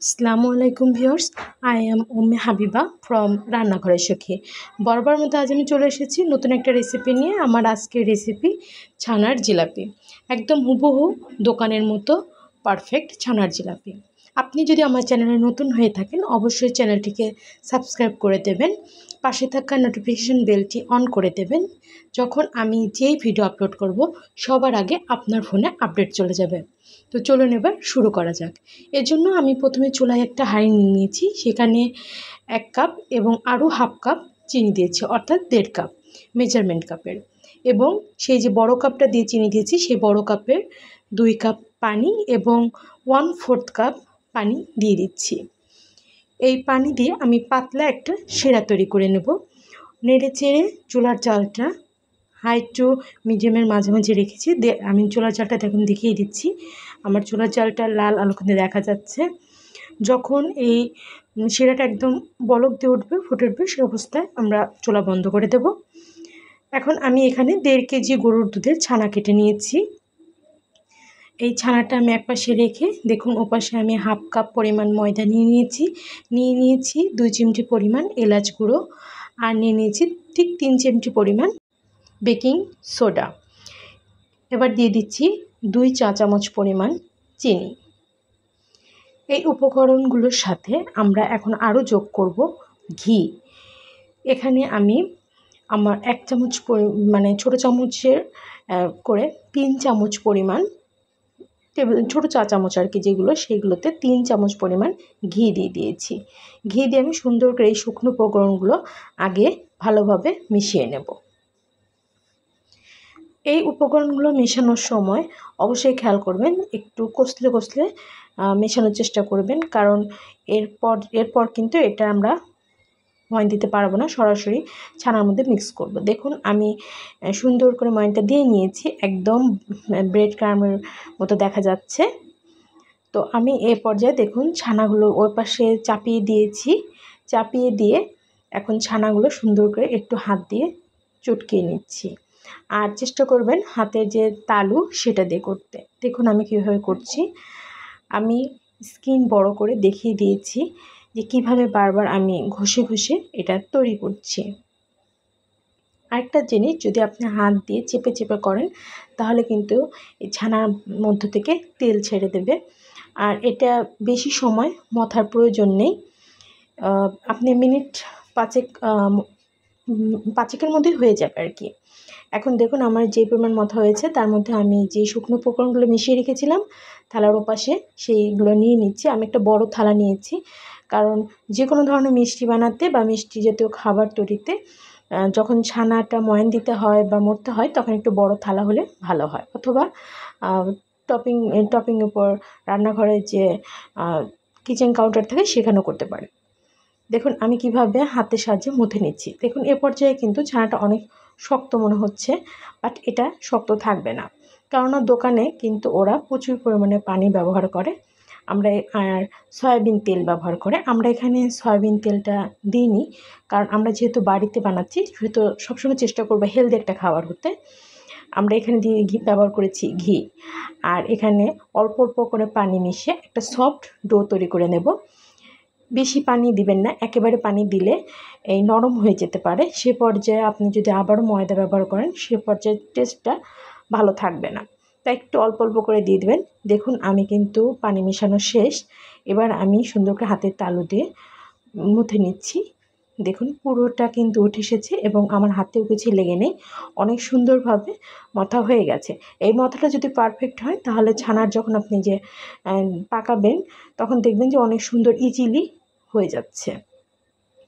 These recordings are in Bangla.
আসসালামু আলাইকুম viewers, I am Umme Habiba from রান্নাঘরের সখী। বরাবর মতো আজ আমি চলে এসেছি নতুন একটা রেসিপি নিয়ে। আমার আজকের রেসিপি ছানার জিলাপি, একদম হুবহু দোকানের মতো পারফেক্ট ছানার জিলাপি। আপনি যদি আমার চ্যানেলে নতুন হয়ে থাকেন অবশ্যই চ্যানেলটিকে সাবস্ক্রাইব করে দেবেন, পাশে থাকা নোটিফিকেশন বেলটি অন করে দেবেন। যখন আমি যেই ভিডিও আপলোড করব সবার আগে আপনার ফোনে আপডেট চলে যাবে। তো চলুন এবার শুরু করা যাক। এর জন্য আমি প্রথমে চুলায় একটা হাঁড়ি নিয়ে নিয়েছি, সেখানে 1 কাপ এবং আরও হাফ কাপ চিনি দিয়েছি, অর্থাৎ 1.5 কাপ মেজারমেন্ট কাপের। এবং সেই যে বড় কাপটা দিয়ে চিনি দিয়েছি সেই বড় কাপের 2 কাপ পানি এবং 1/4 কাপ পানি দিয়ে দিচ্ছি। এই পানি দিয়ে আমি পাতলা একটা শিরা তৈরি করে নেব। নেড়ে চেড়ে চুলার জালটা হাই টু মিডিয়ামের মাঝামাঝি রেখেছি। আমি চুলার জালটা এখন দেখিয়ে দিচ্ছি। আমার চুলার জালটা লাল আলো করে দেখা যাচ্ছে। যখন এই শিরাটা একদম বলক দিয়ে উঠবে, ফুটে উঠবে, সে অবস্থায় আমরা চুলা বন্ধ করে দেব। এখন আমি এখানে 1.5 কেজি গরুর দুধের ছানা কেটে নিয়েছি। এই ছানাটা আমি একপাশে রেখে দেখুন ওপাশে আমি হাফ কাপ পরিমাণ ময়দা নিয়ে নিয়েছি 2 চিমটি পরিমাণ এলাচ গুঁড়ো, আর নিয়ে নিয়েছি ঠিক 3 চিমটি পরিমাণ বেকিং সোডা। এবার দিয়ে দিচ্ছি 2 চা চামচ পরিমাণ চিনি। এই উপকরণগুলোর সাথে আমরা এখন আরও যোগ করব ঘি। এখানে আমি আমার 1 চামচ মানে ছোটো চামচের করে 3 চামচ পরিমাণ ছোটো চা চামচ আর কি যেগুলো, সেইগুলোতে 3 চামচ পরিমাণ ঘি দিয়ে দিয়েছি। ঘি দিয়ে আমি সুন্দর করে এই শুকনো উপকরণগুলো আগে ভালোভাবে মিশিয়ে নেব। এই উপকরণগুলো মেশানোর সময় অবশ্যই খেয়াল করবেন, একটু কষলে মেশানোর চেষ্টা করবেন, কারণ এরপর কিন্তু এটা আমরা ময়ান দিতে পারবো না, সরাসরি ছানার মধ্যে মিক্স করব। দেখুন আমি সুন্দর করে ময়ানটা দিয়ে নিয়েছি, একদম ব্রেড ক্রামের মতো দেখা যাচ্ছে। তো আমি এই পর্যায়ে দেখুন ছানাগুলো ওই পাশে চাপিয়ে দিয়েছি। চাপিয়ে দিয়ে এখন ছানাগুলো সুন্দর করে একটু হাত দিয়ে চটকিয়ে নিচ্ছি। আর চেষ্টা করবেন হাতের যে তালু সেটা দিয়ে করতে। দেখুন আমি কীভাবে করছি। আমি স্কিন বড় করে দেখিয়ে দিয়েছি যে কিভাবে বারবার আমি ঘষে এটা তৈরি করছি। আরেকটা জিনিস, যদি আপনি হাত দিয়ে চেপে করেন তাহলে কিন্তু এই ছানার মধ্য থেকে তেল ছেড়ে দেবে। আর এটা বেশি সময় মথার প্রয়োজন নেই। আপনি মিনিট 5-এর মধ্যেই হয়ে যাবে আর কি। এখন দেখুন আমার যে পরিমাণ মথা হয়েছে তার মধ্যে আমি যে শুকনো উপকরণগুলো মিশিয়ে রেখেছিলাম থালার ওপাশে সেইগুলো নিয়ে নিচ্ছি। আমি একটা বড় থালা নিয়েছি, কারণ যে কোনো ধরনের মিষ্টি বানাতে বা মিষ্টি জাতীয় খাবার তৈরিতে যখন ছানাটা ময়ান দিতে হয় বা মরতে হয় তখন একটু বড় থালা হলে ভালো হয়, অথবা টপিং উপর রান্নাঘরে যে কিচেন কাউন্টার থাকে সেখানেও করতে পারে। দেখুন আমি কিভাবে হাতের সাহায্যে মুথে নিচ্ছি। দেখুন এ পর্যায়ে কিন্তু ছানাটা অনেক শক্ত মনে হচ্ছে, বাট এটা শক্ত থাকবে না, কেননা দোকানে কিন্তু ওরা প্রচুর পরিমাণে পানি ব্যবহার করে, আমরা আর সয়াবিন তেল ব্যবহার করে। আমরা এখানে সয়াবিন তেলটা দিইনি, কারণ আমরা যেহেতু বাড়িতে বানাচ্ছি সেহেতু সবসময় চেষ্টা করবো হেলদি একটা খাবার হতে। আমরা এখানে ব্যবহার করেছি ঘি, আর এখানে অল্প করে পানি মিশিয়ে একটা সফট ডো তৈরি করে নেব। বেশি পানি দিবেন না, একেবারে পানি দিলে এই নরম হয়ে যেতে পারে। সে পর্যায়ে আপনি যদি আবারও ময়দা ব্যবহার করেন সে পর্যায়ে টেস্টটা ভালো থাকবে না, তাই একটু অল্প করে দিয়ে দেবেন। দেখুন আমি কিন্তু পানি মেশানো শেষ। এবার আমি সুন্দর করে হাতের তালু দিয়ে মুথে নিচ্ছি। দেখুন পুরোটা কিন্তু উঠে এসেছে এবং আমার হাতেও কিছু লেগে নেই, অনেক সুন্দরভাবে মথা হয়ে গেছে। এই মথাটা যদি পারফেক্ট হয় তাহলে ছানার যখন আপনি যে পাকাবেন তখন দেখবেন যে অনেক সুন্দর ইজিলি হয়ে যাচ্ছে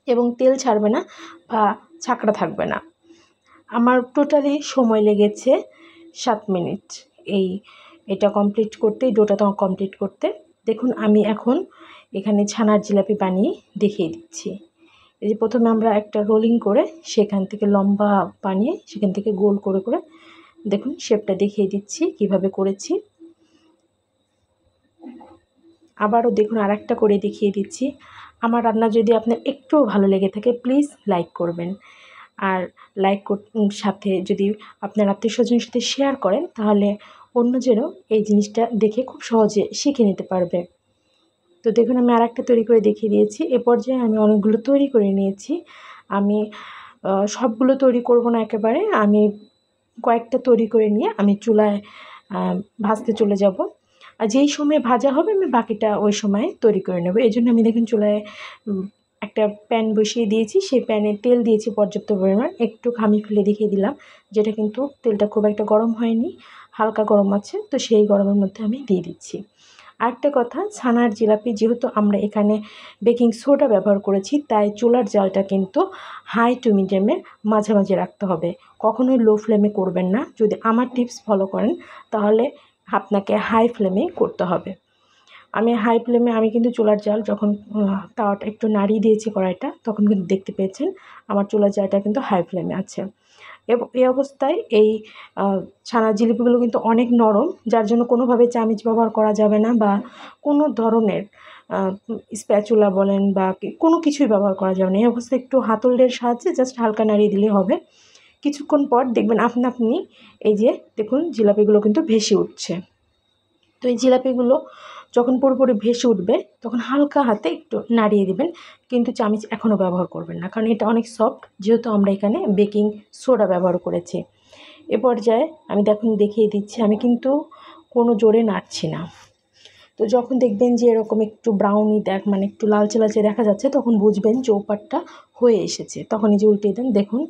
এবং তেল ছাড়বে না বা ছাকড়া থাকবে না। আমার টোটালি সময় লেগেছে 7 মিনিট এটা কমপ্লিট করতে, ডোটা কমপ্লিট করতে। দেখুন আমি এখন এখানে ছানার জিলাপি বানিয়ে দেখিয়ে দিচ্ছি। এই যে প্রথমে আমরা একটা রোলিং করে সেখান থেকে লম্বা বানিয়ে সেখান থেকে গোল করে দেখুন শেপটা দেখিয়ে দিচ্ছি কিভাবে করেছি। আবারও দেখুন আরেকটা করে দেখিয়ে দিচ্ছি। আমার রান্না যদি আপনার একটুও ভালো লেগে থাকে প্লিজ লাইক করবেন, আর সাথে যদি আপনার আত্মীয়স্বজনের সাথে শেয়ার করেন তাহলে অন্যজনও এই জিনিসটা দেখে খুব সহজে শিখে নিতে পারবে। তো দেখুন আমি আরেকটা তৈরি করে দেখিয়ে দিয়েছি। এ পর্যায়ে আমি অনেকগুলো তৈরি করে নিয়েছি। আমি সবগুলো তৈরি করব না একেবারে, আমি কয়েকটা তৈরি করে নিয়ে আমি চুলায় ভাজতে চলে যাব। আর যেই সময় ভাজা হবে আমি বাকিটা ওই সময় তৈরি করে নেব। এই জন্য আমি দেখুন চুলায় একটা প্যান বসিয়ে দিয়েছি। সেই প্যানে তেল দিয়েছি পর্যাপ্ত পরিমাণ, একটু ঘামি ফেলে দেখিয়ে দিলাম, যেটা কিন্তু তেলটা খুব একটা গরম হয়নি, হালকা গরম আছে। তো সেই গরমের মধ্যে আমি দিয়ে দিচ্ছি। আরেকটা কথা, ছানার জিলাপি যেহেতু আমরা এখানে বেকিং সোডা ব্যবহার করেছি, তাই চুলার জালটা কিন্তু হাই টু মিডিয়ামের মাঝামাঝি রাখতে হবে, কখনোই লো ফ্লেমে করবেন না। যদি আমার টিপস ফলো করেন তাহলে আপনাকে হাই ফ্লেমেই করতে হবে। আমি হাই ফ্লেমে, আমি কিন্তু চুলার জাল যখন তাওয়াটা একটু নাড়িয়ে দিয়েছি কড়াইটা, তখন কিন্তু দেখতে পেয়েছেন আমার চুলার জালটা কিন্তু হাই ফ্লেমে আছে। এই অবস্থায় এই ছানার জিলিপিগুলো কিন্তু অনেক নরম, যার জন্য কোনোভাবে চামিচ ব্যবহার করা যাবে না, বা কোনো ধরনের স্প্যাচুলা বলেন বা কোনো কিছুই ব্যবহার করা যাবে না। এই অবস্থায় একটু হাতলের সাহায্যে জাস্ট হালকা নাড়িয়ে দিলেই হবে। কিছুক্ষণ পর দেখবেন আপনি এই যে দেখুন জিলাপিগুলো কিন্তু ভেসে উঠছে। তো এই জিলাপিগুলো যখন পুরোপুরি ভেসে উঠবে তখন হালকা হাতে একটু নাড়িয়ে দেবেন, কিন্তু চামিচ এখনও ব্যবহার করবেন না, কারণ এটা অনেক সফট, যেহেতু আমরা এখানে বেকিং সোডা ব্যবহার করেছি। এ পর্যায়ে আমি দেখিয়ে দিচ্ছি, আমি কিন্তু কোনো জোরে নাড়ছি না। তো যখন দেখবেন যে এরকম একটু ব্রাউনি মানে একটু লালচে লালচে দেখা যাচ্ছে, তখন বুঝবেন যে ওপারটা হয়ে এসেছে। তখন এই যে উল্টে দেন, দেখুন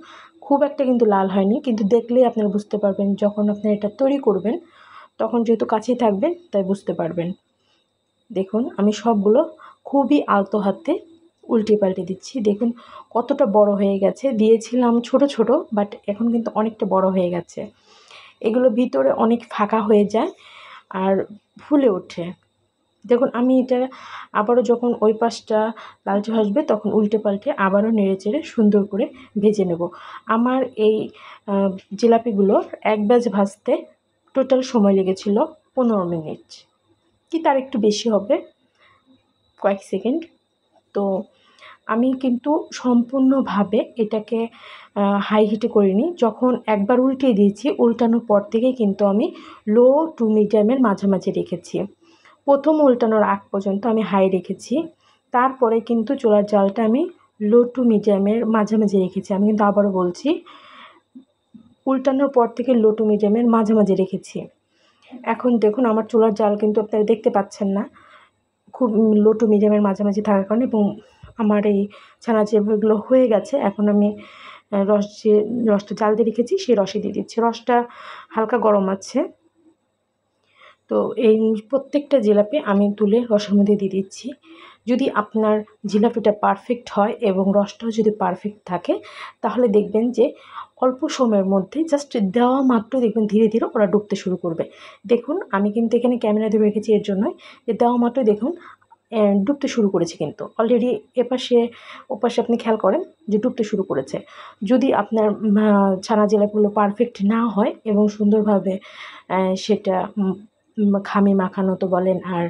খুব একটা কিন্তু লাল হয়নি, কিন্তু দেখলেই আপনারা বুঝতে পারবেন। যখন আপনারা এটা তৈরি করবেন তখন যেহেতু কাছেই থাকবেন তাই বুঝতে পারবেন। দেখুন আমি সবগুলো খুবই আলতো হাতে উল্টে পাল্টে দিচ্ছি। দেখুন কতটা বড় হয়ে গেছে, দিয়েছিলাম ছোট ছোট, বাট এখন কিন্তু অনেকটা বড় হয়ে গেছে। এগুলো ভিতরে অনেক ফাঁকা হয়ে যায় আর ফুলে ওঠে। দেখুন আমি এটা আবারও যখন ওই পাশটা লালচে আসবে তখন উল্টে পাল্টে আবারও নেড়ে চেড়ে সুন্দর করে ভেজে নেব। আমার এই জিলাপিগুলো এক ব্যাচ ভাজতে টোটাল সময় লেগেছিল 15 মিনিট, কি তার একটু বেশি হবে, কয়েক সেকেন্ড। তো আমি কিন্তু সম্পূর্ণভাবে এটাকে হাই হিটে করিনি। যখন একবার উল্টিয়ে দিয়েছি, উল্টানোর পর থেকেই কিন্তু আমি লো টু মিডিয়ামের মাঝামাঝি রেখেছি। প্রথম উল্টানোর আগ পর্যন্ত আমি হাই রেখেছি, তারপরে কিন্তু চুলার জালটা আমি লো টু মিডিয়ামের মাঝামাঝি রেখেছি। আমি কিন্তু আবারও বলছি, উল্টানোর পর থেকে লো টু মিডিয়ামের মাঝামাঝি রেখেছি। এখন দেখুন আমার চুলার জাল কিন্তু আপনারা দেখতে পাচ্ছেন না, খুব লো টু মিডিয়ামের মাঝামাঝি থাকার কারণে, এবং আমার এই ছানা জিলাপিগুলো হয়ে গেছে। এখন আমি রসটা জাল দিয়ে রেখেছি সেই রসে দিয়ে দিচ্ছি। রসটা হালকা গরম আছে। তো এই প্রত্যেকটা জিলাপি আমি তুলে রসের মধ্যে দিয়ে দিচ্ছি। যদি আপনার জিলাপিটা পারফেক্ট হয় এবং রসটাও যদি পারফেক্ট থাকে, তাহলে দেখবেন যে অল্প সময়ের মধ্যে জাস্ট দেওয়া মাত্র দেখবেন ধীরে ধীরে ওরা ডুবতে শুরু করবে। দেখুন আমি কিন্তু এখানে ক্যামেরা ধরে রেখেছি এর জন্যই, যে দেওয়া মাত্র দেখুন ডুবতে শুরু করেছে, কিন্তু অলরেডি এপাশে ওপাশে আপনি খেয়াল করেন যে ডুবতে শুরু করেছে। যদি আপনার ছানা জিলাপিগুলো পারফেক্ট না হয় এবং সুন্দরভাবে সেটা খামি মাখানো তো বলেন আর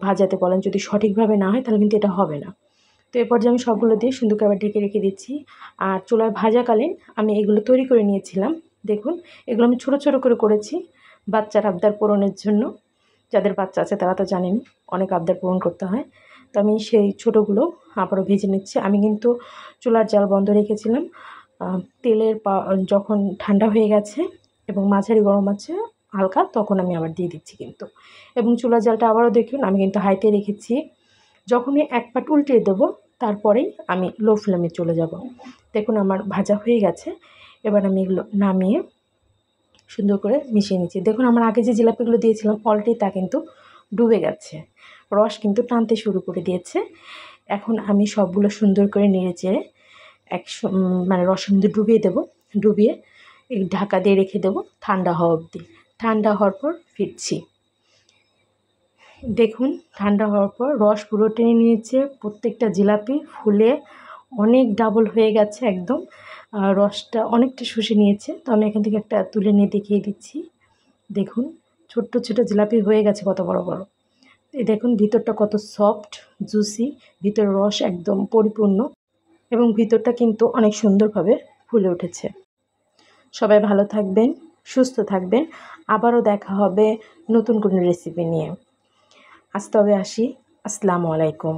ভাজাতে বলেন, যদি সঠিকভাবে না হয় তাহলে কিন্তু এটা হবে না। তো এরপর যে আমি সবগুলো দিয়ে সুন্দর করে আবার ঢেকে রেখে দিচ্ছি। আর চুলায় ভাজাকালীন আমি এগুলো তৈরি করে নিয়েছিলাম। দেখুন এগুলো আমি ছোটো ছোটো করে করেছি বাচ্চার আবদার পূরণের জন্য। যাদের বাচ্চা আছে তারা তো জানেনই অনেক আবদার পূরণ করতে হয়। তো আমি সেই ছোটোগুলো আবারও ভেজে নিচ্ছি। আমি কিন্তু চুলার জাল বন্ধ রেখেছিলাম। তেলের যখন ঠান্ডা হয়ে গেছে এবং মাঝারি গরম আছে হালকা, তখন আমি আবার দিয়ে দিচ্ছি কিন্তু। এবং চুলার জালটা আবারও দেখুন আমি কিন্তু হাইতে রেখেছি। যখনই এক পাট উল্টিয়ে দেবো তারপরেই আমি লো ফ্লেমে চলে যাব। দেখুন আমার ভাজা হয়ে গেছে। এবার আমি এগুলো নামিয়ে সুন্দর করে মিশিয়ে নিচ্ছি। দেখুন আমার আগে যে জিলাপিগুলো দিয়েছিলাম অলরেডি তা কিন্তু ডুবে গেছে, রস কিন্তু টানতে শুরু করে দিয়েছে। এখন আমি সবগুলো সুন্দর করে নেড়ে চেড়ে মানে রসের মধ্যে ডুবিয়ে দেবো। ডুবিয়ে ঢাকা দিয়ে রেখে দেবো ঠান্ডা হওয়া অবধি। ঠান্ডা হওয়ার পর ফিরছি। দেখুন ঠান্ডা হওয়ার পর রস পুরো টেনে নিয়েছে, প্রত্যেকটা জিলাপি ফুলে অনেক ডাবল হয়ে গেছে একদম, রসটা অনেকটা শুষে নিয়েছে। তো আমি এখান থেকে একটা তুলে নিয়ে দেখিয়ে দিচ্ছি। দেখুন ছোট্ট ছোটো জিলাপি হয়ে গেছে কত বড় বড়। এই দেখুন ভিতরটা কত সফট জুসি, ভিতরে রস একদম পরিপূর্ণ এবং ভিতরটা কিন্তু অনেক সুন্দরভাবে ফুলে উঠেছে। সবাই ভালো থাকবেন, সুস্থ থাকবেন। আবারও দেখা হবে নতুন কোনো রেসিপি নিয়ে। আজ তবে আসি। আসসালামু আলাইকুম।